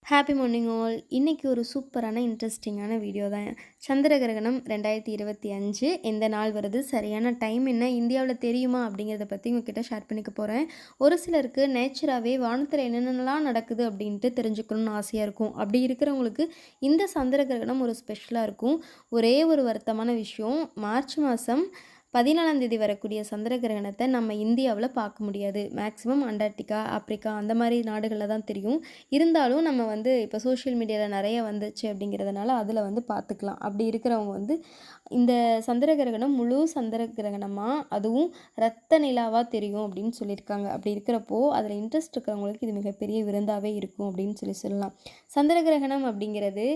Happy morning all. இன்றைக்கி ஒரு சூப்பரான இன்ட்ரெஸ்டிங்கான வீடியோ தான். சந்திர கிரகணம் 2025 எந்த நாள் வருது, சரியான டைம் என்ன, இந்தியாவில் தெரியுமா அப்படிங்கிறத பற்றி உங்ககிட்ட ஷேர் பண்ணிக்க போகிறேன். ஒரு சிலருக்கு நேச்சராகவே வானத்தில் என்னென்னலாம் நடக்குது அப்படின்ட்டு தெரிஞ்சுக்கணும்னு ஆசையாக இருக்கும். அப்படி இருக்கிறவங்களுக்கு இந்த சந்திர கிரகணம் ஒரு ஸ்பெஷலாக இருக்கும். ஒரே ஒரு வருத்தமான விஷயம், மார்ச் மாதம் 14ஆம் தேதி வரக்கூடிய சந்திர கிரகணத்தை நம்ம இந்தியாவில் பார்க்க முடியாது. மேக்ஸிமம் அண்டார்டிகா, ஆப்ரிக்கா அந்த மாதிரி நாடுகளில் தான் தெரியும். இருந்தாலும் நம்ம இப்போ சோஷியல் மீடியாவில் நிறைய வந்துச்சு அப்படிங்கிறதுனால அதில் பார்த்துக்கலாம். அப்படி இருக்கிறவங்க இந்த சந்திர கிரகணம் முழு சந்திர கிரகணமாக, அதுவும் இரத்த நிலாவாக தெரியும் அப்படின்னு சொல்லியிருக்காங்க. அப்படி இருக்கிறப்போ அதில் இன்ட்ரெஸ்ட் இருக்கிறவங்களுக்கு இது மிகப்பெரிய விருந்தாகவே இருக்கும் அப்படின்னு சொல்லலாம். சந்திர கிரகணம் அப்படிங்கிறது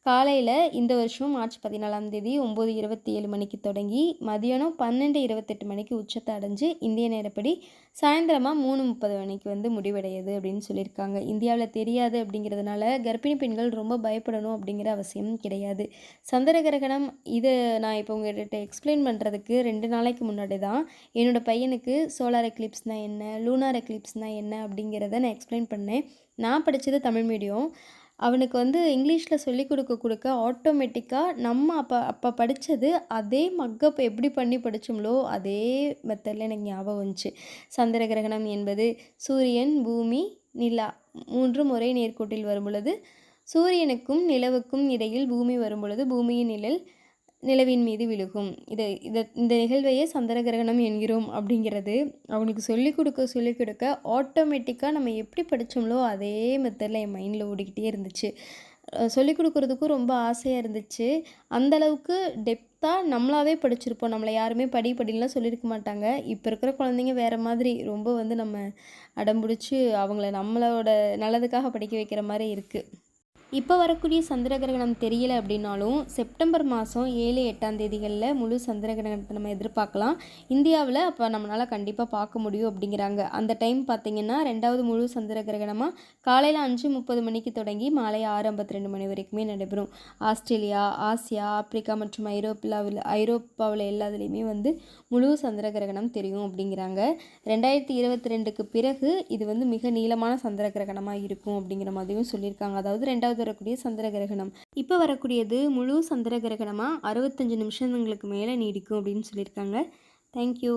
காலையில் இந்த வருஷம் மார்ச் 14ஆம் தேதி 9:27 மணிக்கு தொடங்கி மதியானம் 12:28 மணிக்கு உச்சத்தை அடைஞ்சு இந்திய நேரப்படி சாயந்தரமாக 3:30 மணிக்கு முடிவடையுது அப்படின்னு சொல்லியிருக்காங்க. இந்தியாவில் தெரியாது அப்படிங்கிறதுனால கர்ப்பிணி பெண்கள் ரொம்ப பயப்படணும் அப்படிங்கிற அவசியம் கிடையாது. சந்திர கிரகணம் இது நான் இப்போ உங்கள்கிட்ட எக்ஸ்பிளைன் பண்ணுறதுக்கு 2 நாளைக்கு முன்னாடி தான் என்னோடய பையனுக்கு சோலார் எக்லிப்ஸ்னால் என்ன, லூனார் எக்லிப்ஸ்னால் என்ன அப்படிங்கிறத நான் எக்ஸ்பிளைன் பண்ணேன். நான் படித்தது தமிழ் மீடியம். அவனுக்கு இங்கிலீஷில் சொல்லிக் கொடுக்க ஆட்டோமேட்டிக்காக நம்ம அப்போ படித்தது அதே மக்கப் எப்படி பண்ணி படித்தோம்லோ அதே மெத்தடில் எனக்கு ஞாபகம் வந்துச்சு. சந்திர கிரகணம் என்பது சூரியன், பூமி, நிலா 3 ஒரே நேர்கோட்டில் வரும் பொழுது, சூரியனுக்கும் நிலவுக்கும் இடையில் பூமி வரும் பொழுது பூமியின் நிழல் நிலவின் மீது விழுகும். இந்த நிகழ்வையே சந்திர கிரகணம் என்கிறோம் அப்படிங்கிறது அவனுக்கு சொல்லிக் கொடுக்க ஆட்டோமேட்டிக்காக நம்ம எப்படி படித்தோம்லோ அதே மெத்தடில் என் மைண்டில் ஓடிக்கிட்டே இருந்துச்சு. சொல்லிக் கொடுக்குறதுக்கும் ரொம்ப ஆசையாக இருந்துச்சு. அந்தளவுக்கு டெப்த்தாக நம்மளாவே படிச்சிருப்போம். நம்மளை யாருமே படிலாம் சொல்லியிருக்க மாட்டாங்க. இப்போ இருக்கிற குழந்தைங்க வேறு மாதிரி ரொம்ப நம்ம அடம்பிடிச்சி அவங்கள நம்மளோட நல்லதுக்காக படிக்க வைக்கிற மாதிரி இருக்குது. இப்போ வரக்கூடிய சந்திர கிரகணம் தெரியலை அப்படின்னாலும் செப்டம்பர் மாதம் 7, 8ஆம் தேதிகளில் முழு சந்திர கிரகணத்தை நம்ம எதிர்பார்க்கலாம். இந்தியாவில் அப்போ நம்மளால் கண்டிப்பாக பார்க்க முடியும் அப்படிங்கிறாங்க. அந்த டைம் பார்த்திங்கன்னா 2வது முழு சந்திர கிரகணமாக காலையில் 5:30 மணிக்கு தொடங்கி மாலை 6:52 மணி வரைக்குமே நடைபெறும். ஆஸ்திரேலியா, ஆசியா, ஆப்பிரிக்கா மற்றும் ஐரோப்பாவில் எல்லாத்துலேயுமே முழு சந்திர கிரகணம் தெரியும் அப்படிங்கிறாங்க. 2022க்கு பிறகு இது மிக நீளமான சந்திர கிரகணமாக இருக்கும் அப்படிங்கிற மாதிரியும் சொல்லியிருக்காங்க. அதாவது 2வது வரக்கூடிய சந்திர கிரகணம். இப்போ வரக்கூடியது முழு சந்திர கிரகணமாக 65 நிமிஷங்களுக்கு மேலே நீடிக்கும் அப்படின்னு சொல்லியிருக்காங்க. தேங்க்யூ.